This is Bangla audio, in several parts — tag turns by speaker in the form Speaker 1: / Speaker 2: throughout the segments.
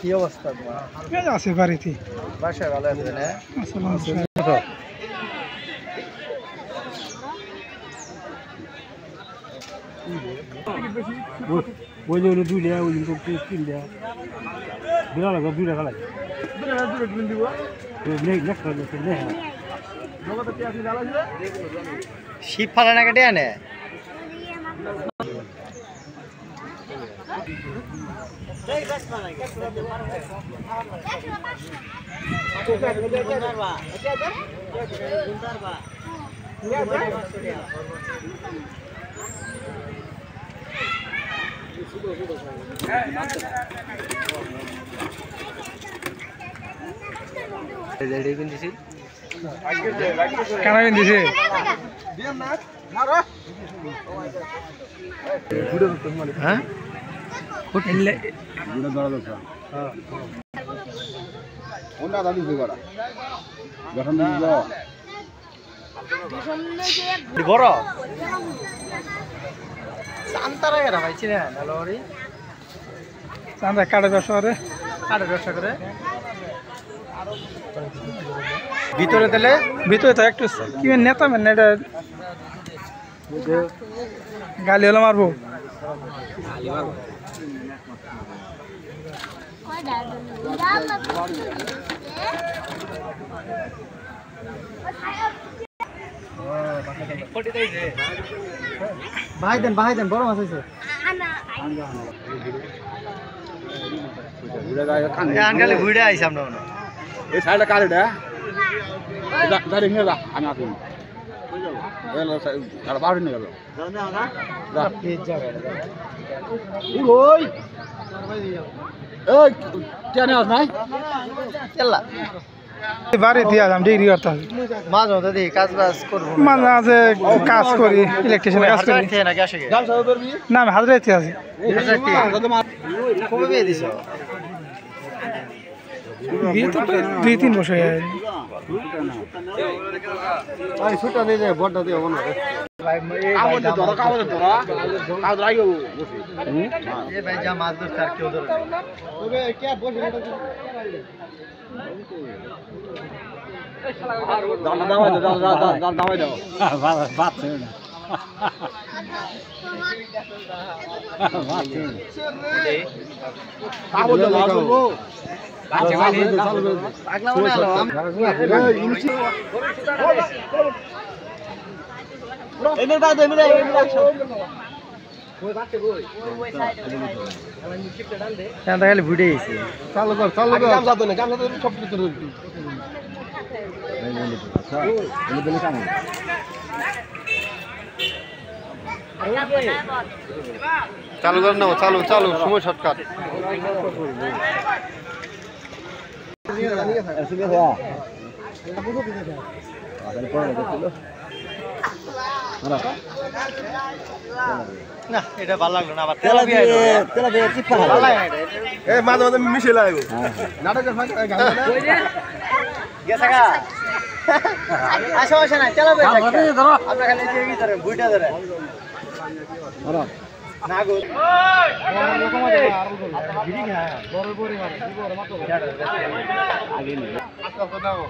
Speaker 1: কি অবস্থা তোমার?
Speaker 2: আছে বাড়িতে।
Speaker 1: বাসায় ভালো আছেন?
Speaker 2: ওই যে দুইটা ওই তিনটা বিড়াল দুইটা খেলা
Speaker 1: শিব ফালা না কেটে আনে
Speaker 2: কানা বিন্দিছে
Speaker 1: হ্যাঁ বড় চান্তারা এরা পাইছি না নালোরি
Speaker 2: চান্দা কাটে ব্যবসা করে
Speaker 1: ভিতরে দিলে
Speaker 2: ভিতরে তো একটু কি নেতা মেন এটা গালি হলো মারবো
Speaker 1: ভাই দেন বড় মাছ হয়েছে আনকালে ঘুরে আইছি আমরা
Speaker 3: এই সাইডটা কার এটা গাড়ি নিয়ে যা আমি আসুন এলো আর বাড়ি নিয়ে গেল ওই এই কেন আস নাই
Speaker 1: চল্লা
Speaker 2: বাড়ি দিয়া যাম ডিগ্রি করতে হবে
Speaker 1: মাঝে মধ্যে দেখি কাজ করবো
Speaker 2: মাঝে মাঝে কাজ করি ইলেকট্রিশিয়ান কাজ করি
Speaker 1: নাকি আসে
Speaker 2: না আমি হাজারাইতে আছি
Speaker 1: কবে বিয়ে দিছ
Speaker 2: বিয়ে তো 2-3 বছর হয়ে গেছে
Speaker 1: ছুটা দিয়ে যায় বড়টা দিয়ে না ভাই যা মাছ ধরছে আর কেউ ধরে খালি ভিড়ে গেছে
Speaker 2: চালু কর সব কিছু
Speaker 1: চালু কর না চালু সময় শর্টকাট না এটা ভালো লাগলো না আবার তেলা দিয়ে চিপা ভালো লাগে
Speaker 3: এই মাঝে মাঝে মিশে লাগবে নাটকের ফাঁকে
Speaker 1: গেছে গা আসে না তেলা দিয়ে ধরো আমরা খালি কি ধরে বুইটা ধরে ধরো না গো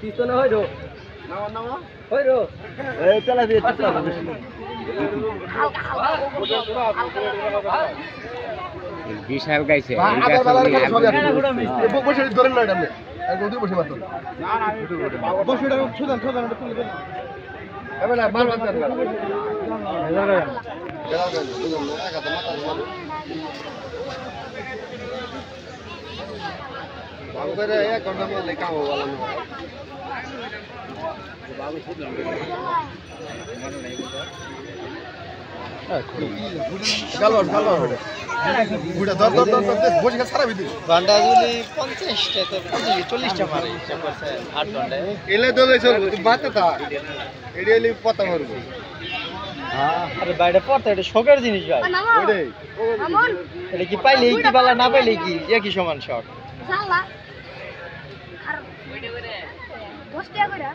Speaker 1: পিছনে হইলো এই তেলা দিয়ে
Speaker 2: বিশাল গাইছে
Speaker 1: বসে ধরেন না আপনি একদম বসে মাত্র বসে ছুদান ছুদান তুলে দেন এবার মাল বাঁচান বাবুরে এক ঘন্টা মধ্যে কাম হওয়ালা না গালবার গালবার বুড়া দর দর দর বসে সারা বিদি
Speaker 4: ঘন্টাগুলি 50টা তো 40টা মারে 8 ঘন্টায়
Speaker 1: এলে দলে চলবো তুই বাতে তা এডিয়ালি পতা মারবো
Speaker 4: আরে বাইরে পড়তে এটা শখের জিনিস ভাই
Speaker 1: ওরে
Speaker 4: এটা কি পাইলে কি বালা না পাইলে কি একই সমান শখ
Speaker 5: জানলা আর 10 টাকা করে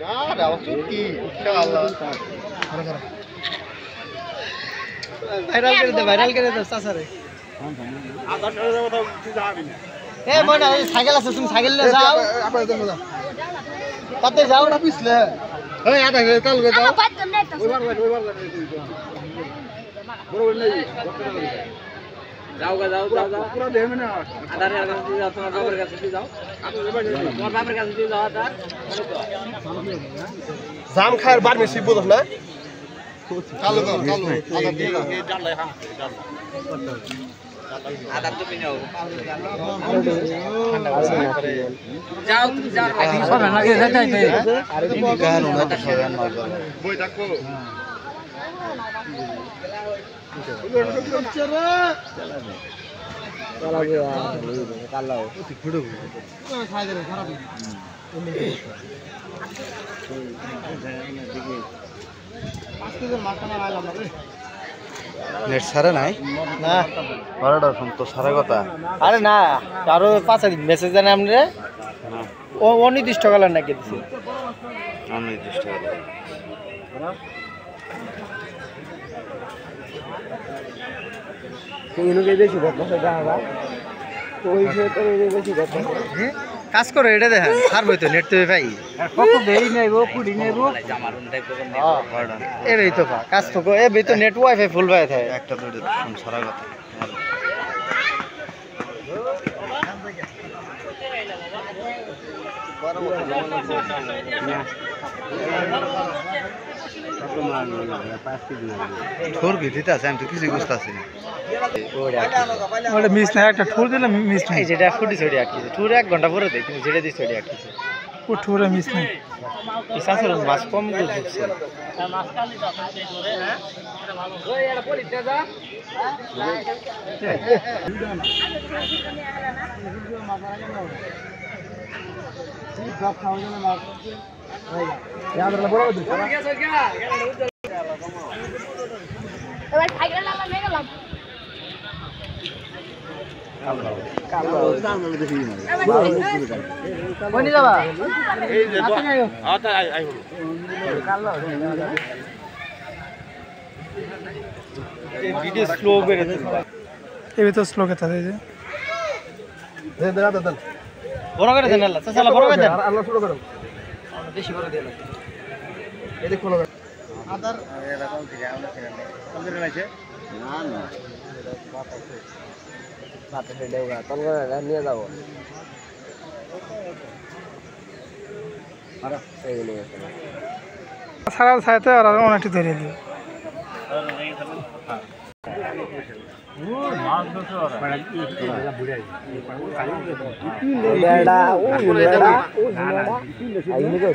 Speaker 1: यार आवाज की इंशाल्लाह
Speaker 4: ভাইরাল করে দে চাচারে এ মনে সাইকেল আছে তুমি সাইকেল নিয়ে যাও
Speaker 1: আপনি দেন না
Speaker 4: তাতে যাও
Speaker 1: না পিছলে এই আটা করে কাল করে দাও
Speaker 5: আমার বাদ নেই তো
Speaker 1: ওইবার বড় নেই
Speaker 3: যাও পুরো দেহ না আধারে আধারে দিয়ে যাও তোমার বাবার কাছে দিয়ে যাও তোমার বাবার কাছে দিয়ে যাও আধার
Speaker 1: জাম খায়ের বার মেসি বুঝছ না কালো কালো আদা দিয়ে দাও
Speaker 3: এই ডাল হ্যাঁ আধার তো পিনাও যাও তুমি যাও
Speaker 2: সব লাগে যাইতে
Speaker 1: আরে তুমি গান না তো সবাই মার বই ডাকো
Speaker 4: নেট সারা নাই না
Speaker 1: বারোটা ফোন তো সারা কথা
Speaker 4: আরে না আরো 5 দিন মেসেজ জানে আমরে ও অনির্দিষ্ট কালার নাকি দিছে
Speaker 1: অনির্দিষ্ট
Speaker 4: কাজ করে এটা দেখেন ছাড়বই তো নেট তো ভাই
Speaker 2: কত দেই নেব কুড়ি নেব
Speaker 3: জামার উন্ডাই করে
Speaker 4: এ ভাই তো কাজ তো এ ভাই তো নেট ওয়াইফাই ফুল ভাই থাকে
Speaker 1: একটা তো ফোন সারা কথা ঠোর ভিত্তিতে আছে আমি তো কিছু বুঝতে পারছি না
Speaker 2: ওটা মিস না একটা ঠুর দিলে মিস নাই
Speaker 4: এই যেটা ফুটি ছড়ি আটকেছে ঠুর 1 ঘন্টা পরে দেয় কিন্তু যেটা দিয়ে ছড়ি আটকেছে
Speaker 2: ও ঠুরে মিস নাই
Speaker 4: পিসাসের মাছ কম ঢুকছে
Speaker 5: এবার সাইকেল লাগা নিয়ে গেলাম
Speaker 4: কোনি যাবা
Speaker 3: এই যে আতা আই হলো
Speaker 4: এই ভিডিও স্লো করে দিতে
Speaker 2: এই তো স্লো কথা দেই যে
Speaker 1: দেন দেন দেন
Speaker 4: বড় করে দেন আল্লাহ চাচা বড় করে দেন
Speaker 1: আল্লাহ শুরু করো
Speaker 4: বেশি করে দেন
Speaker 1: এই দেখো
Speaker 4: আদার
Speaker 1: না না
Speaker 4: ভাতে দেওগা তল করে নিয়ে যাব আরে এই নিয়ে
Speaker 2: সারা সাইতে আর অনেকটি ধরে দিই
Speaker 4: বেড়া ও বেড়া আই নিয়ে যাও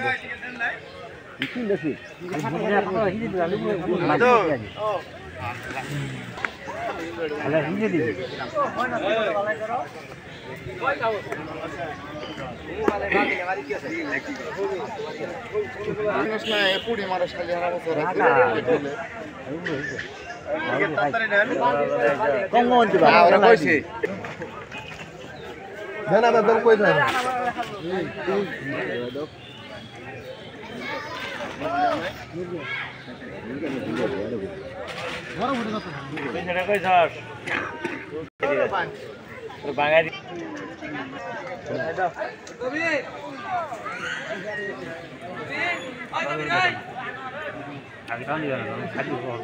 Speaker 1: পুরি মারা খালি হারা বছর
Speaker 4: কম হচ্ছে বা
Speaker 1: ওরা কইছে দেন না দেন কই যায়
Speaker 4: বাঙালি
Speaker 2: আগে টান দিবে না খালি বল